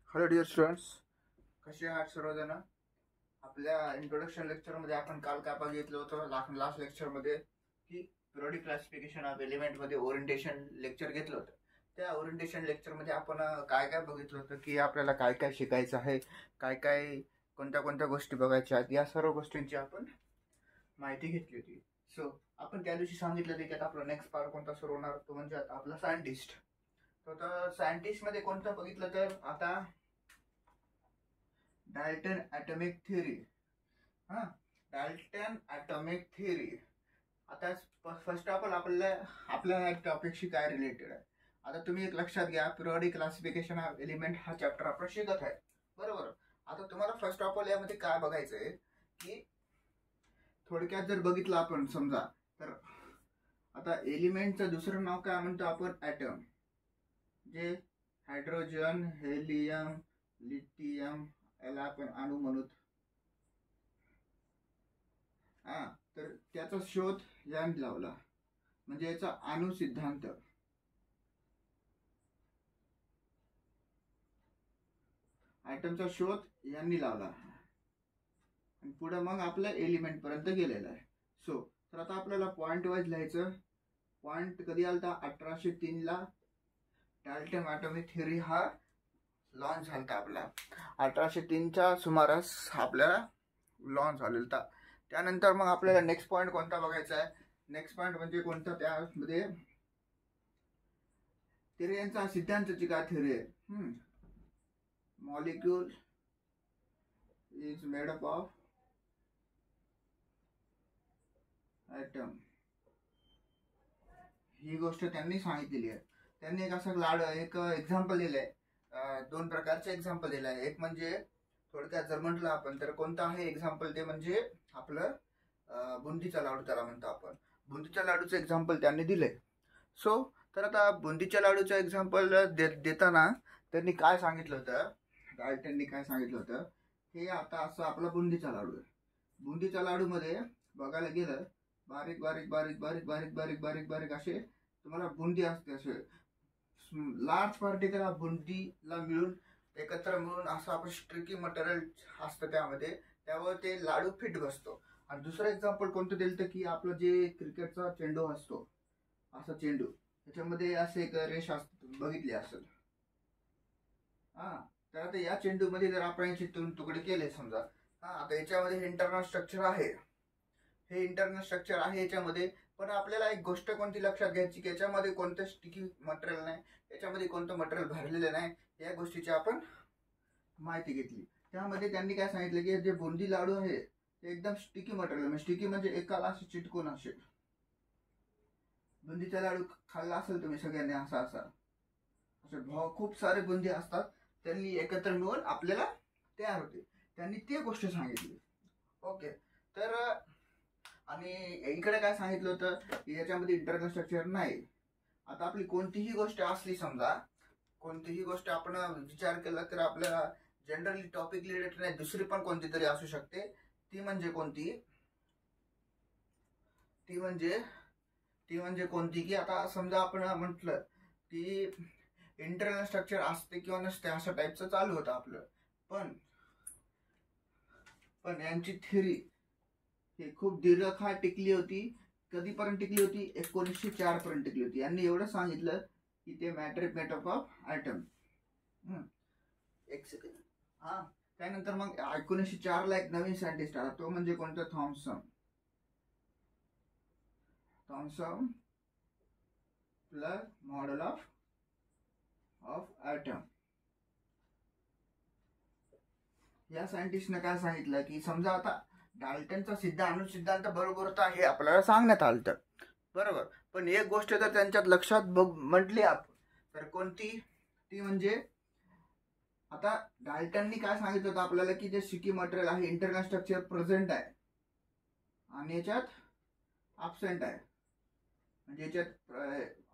Hello dear students, कसे आहात सर्वजण. आपल्या इंट्रोडक्शन लेक्चरमध्ये आपण काल काय बघितलं होतं, लास्ट लेक्चरमध्ये की पिरियडिक क्लासिफिकेशन ऑफ एलिमेंटमध्ये ओरिएंटेशन लेक्चर घेतलं होतं. त्या ओरिएंटेशन लेक्चरमध्ये आपण काय काय बघितलं होतं की आपल्याला काय काय शिकायचं आहे, काय काय कोणत्या कोणत्या गोष्टी बघायच्या आहेत, या सर्व गोष्टींची आपण माहिती घेतली होती. सो आपण त्या दिवशी सांगितलं की आता आपला नेक्स्ट पार्ट कोणता सुरू होणार, तो म्हणजे आता आपला सायंटिस्ट. तर सायंटिस्टमध्ये कोणतं बघितलं तर आता डाल्टन ॲटॉमिक थिअरी. हां, डाल्टन ॲटॉमिक थिअरी. आता फर्स्ट ऑफ ऑल आपल्या या टॉपिकशी काय रिलेटेड आहे, आता तुम्ही एक लक्षात घ्या. पिरियडिक क्लासिफिकेशन ऑफ एलिमेंट हा चॅप्टर आपण शिकत आहे, बरोबर. आता तुम्हाला फर्स्ट ऑफ ऑल यामध्ये काय बघायचं आहे की थोडक्यात जर बघितलं आपण समजा तर आता एलिमेंटचं दुसरं नाव काय म्हणतो आपण, ॲटम. जे हायड्रोजन, हेलियम, लिथियम याला आपण अणू म्हणू. हा, तर त्याचा शोध यांनी लावला, म्हणजे याचा अणु सिद्धांत. ॲटमचा शोध यांनी लावला आणि पुढे मग आपल्या एलिमेंट पर्यंत गेलेला आहे. सो तर आता आपल्याला पॉइंट वाईज लिहायचं. पॉइंट कधी आलता, 1803 ला डाल्टन ॲटॉमिक थिअरी हा लॉन्च झालता आपला. 1803च्या सुमारास आपल्याला लॉन्च झालेला. त्यानंतर मग आपल्याला नेक्स्ट पॉइंट कोणता बघायचा आहे. नेक्स्ट पॉइंट म्हणजे कोणता, त्यामध्ये थिअरीचा सिद्धांताची काय थिअरी आहे. Molecule is made up of atom, ही गोष्ट त्यांनी सांगितलेली आहे. त्यांनी एक असं एक एक्झाम्पल दिलंय, दोन प्रकारचे एक्झाम्पल दिलं आहे. एक म्हणजे थोडक्यात जर म्हटलं आपण तर कोणतं आहे एक्झाम्पल, ते म्हणजे आपलं बुंदीचा लाडू त्याला म्हणतो आपण. बुंदीच्या लाडूचं एक्झाम्पल त्यांनी दिलंय. सो तर आता बुंदीच्या लाडूचं एक्झाम्पल देताना त्यांनी काय सांगितलं होतं, डाल्टननी काय सांगितलं होतं, हे आता असं आपला बुंदीचा लाडू आहे. बुंदीच्या लाडूमध्ये बघायला गेलं बारीक बारीक बारीक बारीक बारीक बारीक बारीक बारीक असे तुम्हाला बुंदी असते. असे लार्ज पार्टिकल बुंदीला मिळून एकत्र मिळून असं आपण स्ट्रिकी मटेरियल असतं त्यामध्ये, त्यावर ते लाडू फिट बसतो. आणि दुसरं एक्झाम्पल कोणतं दिलं तर की आपलं जे क्रिकेटचा चेंडू असतो, असा चेंडू, त्याच्यामध्ये असे एक रेष असते, बघितली असेल. हा, तर आता या चेंडूमध्ये जर आपण याचे तुकडे केले समजा, आता याच्यामध्ये इंटरनल स्ट्रक्चर आहे, हे इंटरनल स्ट्रक्चर आहे याच्यामध्ये. पण आपल्याला एक गोष्ट कोणती लक्षात घ्यायची की याच्यामध्ये कोणतं स्टिकी मटेरियल नाही, याच्यामध्ये कोणतं मटेरियल भरलेलं नाही, या गोष्टीची आपण माहिती घेतली. त्यामध्ये त्यांनी काय सांगितलं की जे बुंदी लाडू आहे ते एकदम स्टिकी मटेरियल, स्टिकी म्हणजे एकाला असे चिटकून असे. बुंदीचा लाडू खाल्ला असेल तुम्ही सगळ्यांनी, असा असा असे खूप सारे बुंदी असतात, त्यांनी एकत्र मिळून आपल्याला तयार होते. त्यांनी ते गोष्ट सांगितली. ओके, तर आणि इकडे काय सांगितलं होतं की याच्यामध्ये इंटरनल स्ट्रक्चर नाही. आता आपली कोणतीही गोष्ट असली समजा, कोणतीही गोष्ट आपण विचार केला तर आपल्याला जनरली टॉपिक रिलेटेड नाही, दुसरी पण कोणती तरी असू शकते. ती म्हणजे कोणती, ती म्हणजे कोणती की आता समजा आपण म्हटलं की इंटरनल स्ट्रक्चर असते किंवा नसते अशा टाईपचं चालू होतं आपलं. पण यांची थिअरी ही खूप दीर्घकाळ टिकली होती. कधीपर्यंत टिकली होती, 1904 पर्यंत टिकली होती. यांनी एवढं सांगितलं की ते matter made up of atom. एक सेकंड. हा, त्यानंतर मग 1904 ला एक नवीन सायंटिस्ट आला, तो म्हणजे कोणता, Thomson plus model of atom. या सायंटिस्टने काय सांगितलं की समजा आता डाल्टनचा अणुसिद्धांत बरोबर होता हे आपल्याला सांगण्यात आलं, बरोबर. पण एक गोष्ट जर त्यांच्यात लक्षात म्हटली आपण तर कोणती, ती म्हणजे आता डाल्टननी काय सांगितलं होतं आपल्याला की जे स्टिकी मटेरियल आहे इंटरनल स्ट्रक्चर प्रेझेंट आहे आणि याच्यात ॲब्सेंट आहे. म्हणजे याच्यात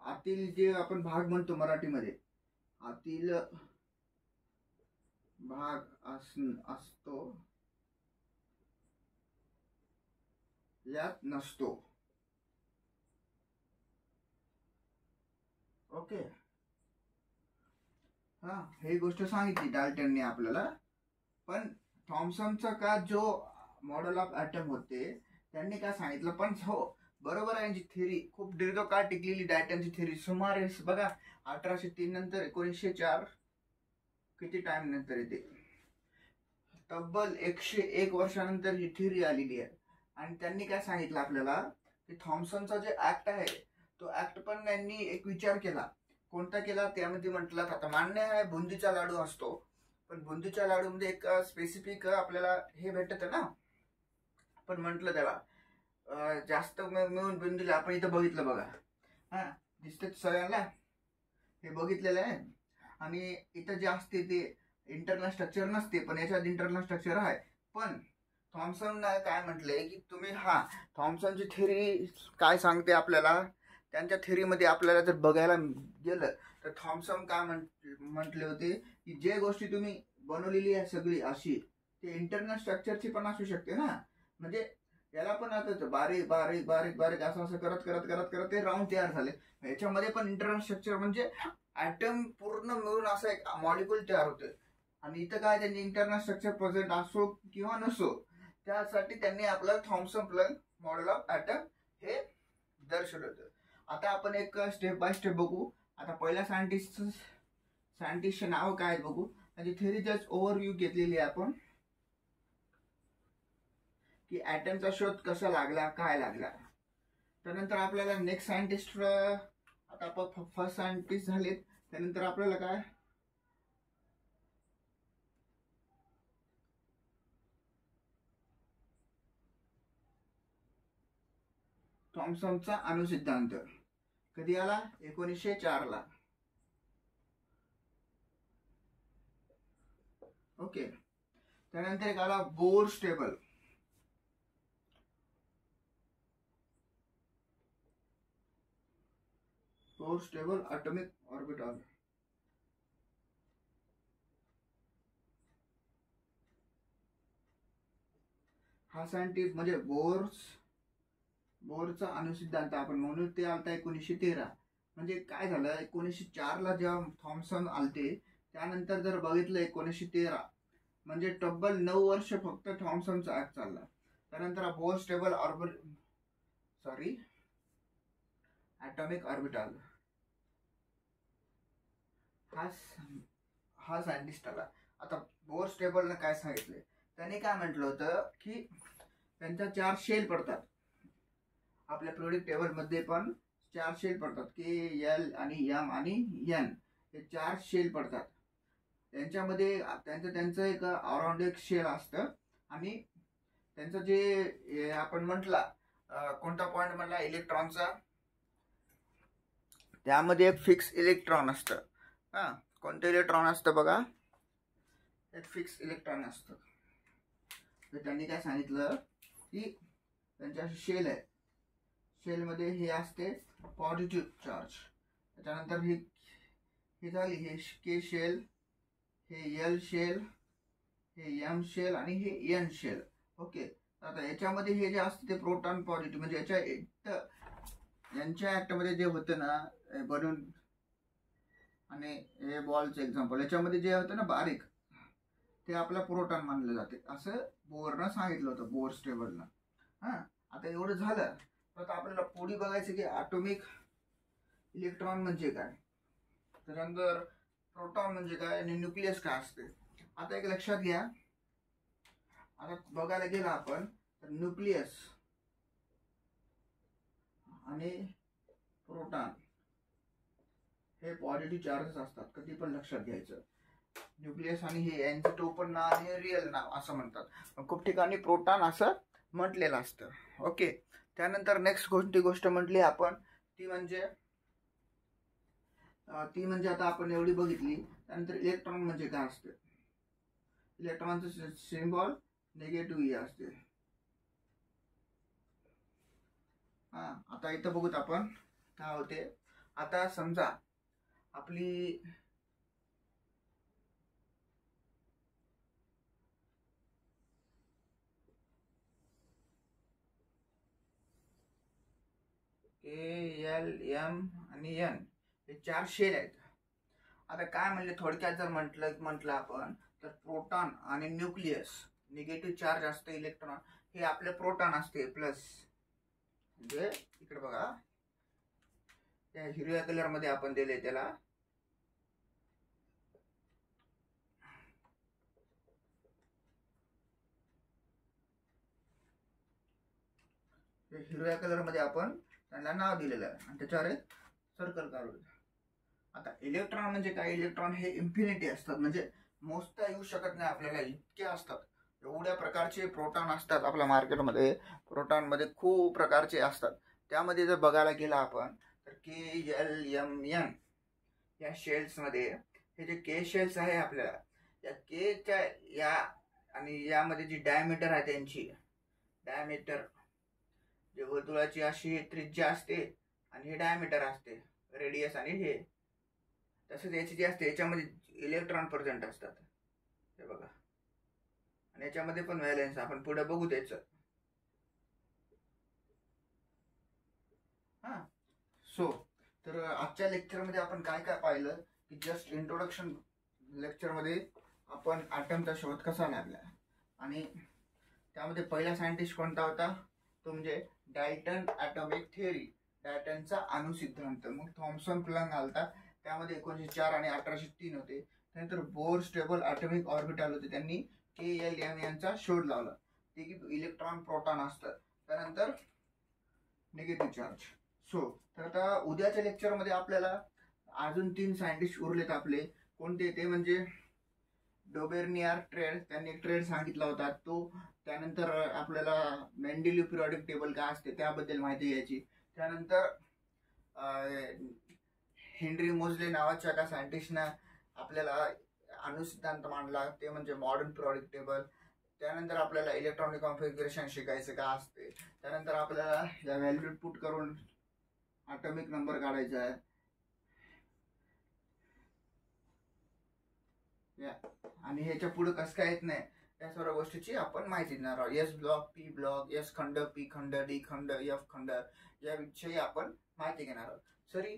आतील जे आपण भाग म्हणतो मराठीमध्ये, आतील भाग असतो, यात नसतो. ओके, हा, ही गोष्ट सांगितली डाल्टनने आपल्याला. पण थॉम्सनचा का जो मॉडेल ऑफ ॲटम होते त्यांनी काय सांगितलं, पण हो बरोबर आहे, यांची थिअरी खूप दीर्घकाळ टिकलेली. डाल्टनची थिअरी सुमारे बघा 1803 नंतर 1904 किती टाइम नंतर येते, तब्बल 101 वर्षानंतर ही थिअरी आलेली आहे. आणि त्यांनी काय सांगितलं आपल्याला की थॉम्सनचा जे ऍक्ट आहे तो ऍक्ट पण त्यांनी एक विचार केला. कोणता केला त्यामध्ये म्हटलं, आता मान्य आहे बुंदीचा लाडू असतो, पण बुंदीच्या लाडूमध्ये एक स्पेसिफिक आपल्याला हे भेटत ना. पण म्हटलं त्याला जास्त मिळून बुंदीला आपण इथं बघितलं बघा, हा दिसते सगळ्यांना, हे बघितलेलं आहे. आणि इथं जे असते ते इंटरनल स्ट्रक्चर नसते, पण याच्यात इंटरनल स्ट्रक्चर आहे. पण थॉम्सन काय म्हटलंय की तुम्ही थॉम्सनची थिअरी काय सांगते आपल्याला, त्यांच्या थिअरीमध्ये आपल्याला जर बघायला गेलं तर थॉम्सन काय म्हटले होते की जे गोष्टी तुम्ही बनवलेली आहे सगळी अशी, ते इंटरनल स्ट्रक्चरची पण असू शकते ना. म्हणजे याला पण आता बारीक बारीक बारीक बारीक असं असं करत करत करत करत ते राऊंड तयार झाले. याच्यामध्ये पण इंटरनल स्ट्रक्चर म्हणजे ॲटम पूर्ण मिळून असं एक मॉलिक्यूल तयार होते. आणि इथं काय त्यांचे इंटरनल स्ट्रक्चर प्रेझेंट असो किंवा नसो, त्यासाठी त्यांनी आपलं Thomson plug model of atom हे दर्शवलं होतं. आता आपण एक स्टेप बाय स्टेप बघू. आता पहिल्या सायंटिस्टचे नाव काय बघू, त्याची थिअरी जस्ट ओव्हरव्ह्यू घेतलेली आहे आपण, की ॲटमचा शोध कसा लागला, काय लागला. त्यानंतर आपल्याला नेक्स्ट सायंटिस्ट, आता आपण फर्स्ट सायंटिस्ट झालेत, त्यानंतर आपल्याला काय थॉम्सनचा अणुसिद्धांत कधी आला, 1904 ला. ओके, त्यानंतर एक आला Bohr's table. Bohr's table atomic orbital. हा सायंटिस्ट म्हणजे बोरचा अणुसिद्धांत आपण म्हणून ते आलता 1913. म्हणजे काय झालं, 1904 ला जेव्हा थॉम्सन आलते, त्यानंतर जर बघितलं 1913 म्हणजे तब्बल 9 वर्ष फक्त थॉम्सनचा ऍक्ट चालला. त्यानंतर बोर्स टेबल ॲटॉमिक ऑर्बिटल हा सायंटिस्ट आला. आता बोर्स टेबलनं काय सांगितले, त्यांनी काय म्हटलं होतं की त्यांच्या 4 शेल पडतात. आपल्या पिरियोडिक टेबल मध्ये पण 4 शेल पडतात, के, एल आणि एम आणि एन, हे 4 शेल पडतात. त्यांच्यामध्ये त्यांचं एक अराउंड एक शेल असतं. आणि त्यांचं जे आपण म्हटला कोणता पॉइंट म्हटला इलेक्ट्रॉनचा, त्यामध्ये एक फिक्स इलेक्ट्रॉन असतं. हा, कोणतं इलेक्ट्रॉन असतं बघा, एक फिक्स इलेक्ट्रॉन असतं. तर त्यांनी काय सांगितलं की त्यांच्या शेल आहे, शेलमध्ये हे असते पॉझिटिव्ह चार्ज. त्याच्यानंतर हे झाली, हे के शेल, हे एल शेल, हे एम शेल आणि हे एन शेल. ओके, आता याच्यामध्ये हे जे असते ते प्रोटॉन पॉझिटिव्ह, म्हणजे यांच्या ऍक्टमध्ये जे होतं ना बनून, आणि हे बॉलचं एक्झाम्पल, याच्यामध्ये जे होतं ना बारीक, ते आपला प्रोटॉन मानलं जाते, असं बोरनं सांगितलं होतं, बोर्स टेबलनं. हा, आता एवढं झालं तर आपल्याला पुढे बघायचं की ॲटॉमिक इलेक्ट्रॉन म्हणजे काय, त्याच्यानंतर प्रोटॉन म्हणजे काय आणि न्यूक्लियस काय असते. आता एक लक्षात घ्या, आता बघायला गेलं आपण तर न्यूक्लियस आणि प्रोटॉन हे पॉझिटिव्ह चार्जेस असतात, कधी पण लक्षात घ्यायचं. न्यूक्लियस आणि हे यांचं टोपण नाव आणि रिअल नाव असं म्हणतात, पण खूप ठिकाणी प्रोटॉन असं म्हटलेलं असतं. ओके, त्यानंतर नेक्स्ट कोणती गोष्ट म्हटली आपण, ती म्हणजे आता आपण एवढी बघितली. त्यानंतर इलेक्ट्रॉन म्हणजे काय असते, इलेक्ट्रॉनचं सिम्बॉल निगेटिव्ह ई असते. हा, आता इथं बघूत आपण काय होते. आता समजा आपली के, एल, एम आणि एन हे 4 शेल आहेत. आता काय म्हणले थोडक्यात जर म्हटलं आपण तर प्रोटॉन आणि न्यूक्लियस निगेटिव्ह चार्ज असते, इलेक्ट्रॉन हे आपले प्रोटॉन असते प्लस, म्हणजे इकडे बघा त्या हिरव्या कलर मध्ये आपण दिले त्याला हिरव्या कलर मध्ये आपण त्यांना नाव दिलेलं आहे आणि त्याच्यावर एक सर्कल काढू. आता इलेक्ट्रॉन म्हणजे काय, इलेक्ट्रॉन हे इन्फिनिटी असतात, म्हणजे मोजता येऊ शकत नाही आपल्याला, इतके असतात. एवढ्या प्रकारचे प्रोटॉन असतात आपल्या मार्केटमध्ये. प्रोटॉन मध्ये खूप प्रकारचे असतात. त्यामध्ये जर बघायला गेला आपण तर KLMN या शेल्स मध्ये हे जे के शेल्स आहे आपल्याला, या केच्या या आणि यामध्ये जी डायमीटर आहे त्यांची डायमीटर जे वर्तुळाची अशी त्रिज्या असते आणि हे डायमीटर असते रेडियस, आणि हे तसंच याची जी असते याच्यामध्ये इलेक्ट्रॉन प्रेझेंट असतात, हे बघा. आणि याच्यामध्ये पण व्हॅलेन्स आपण पुढे बघू त्याचं. हा सो तर आजच्या लेक्चरमध्ये आपण काय काय पाहिलं की जस्ट इंट्रोडक्शन लेक्चरमध्ये आपण ॲटमचा शोध कसा लागला आणि त्यामध्ये पहिला सायंटिस्ट कोणता होता तो म्हणजे डाल्टन ॲटॉमिक थिअरी, डाल्टनचा अणुसिद्धांत. मग थॉमसन प्लंग आलता, त्यामध्ये 1904 आणि 1803 होते. त्यानंतर बोर स्टेबल ॲटॉमिक ऑर्बिटल होते, त्यांनी KLM यांचा शोध लावला, ते की इलेक्ट्रॉन प्रोटॉन असतात. त्यानंतर निगेटिव्ह चार्ज. सो तर आता उद्याच्या लेक्चरमध्ये आपल्याला अजून 3 सायंटिस्ट उरलेत आपले. कोणते ते म्हणजे डोबेर्नियर ट्रेड, त्यांनी ट्रेड सांगितला होता तो. त्यानंतर आपल्याला मेंडेलिव्ह पिरियडिक टेबल काय असते त्याबद्दल माहिती घ्यायची. त्यानंतर हेनरी मोझले नावाच्या एका सायंटिस्टनं आपल्याला अणुसिद्धांत मांडला, ते म्हणजे मॉडर्न पिरियडिक टेबल. त्यानंतर आपल्याला इलेक्ट्रॉनिक कॉन्फिगरेशन शिकायचं का असते. त्यानंतर आपल्याला या व्हॅल्यू पुट करून ॲटॉमिक नंबर काढायचा आहे. आणि ह्याच्या पुढे कसं काय येत नाही या सर्व गोष्टीची आपण माहिती देणार आहोत. S block, P block, S खंड, पी खंड, डी खंड, एफ खंड याविषयी आपण माहिती घेणार आहोत. सरी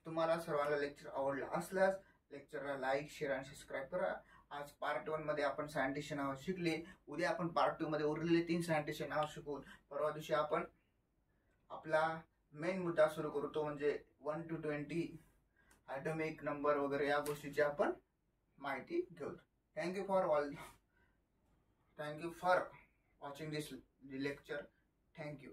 तुम्हाला सर्वांना लेक्चर आवडला असल्यास लेक्चरला लाईक, शेअर आणि सबस्क्राईब करा. आज पार्ट 1 मध्ये आपण सायंटिस्ट नाव शिकले. उद्या आपण पार्ट 2 मध्ये उरलेले 3 सायंटिस्ट नाव शिकून परवा दिवशी आपण आपला मेन मुद्दा सुरू करू, तो म्हणजे 1 to 20 ॲटॉमिक नंबर वगैरे या गोष्टीची आपण माहिती घेऊ. Thank you for watching this lecture. Thank you.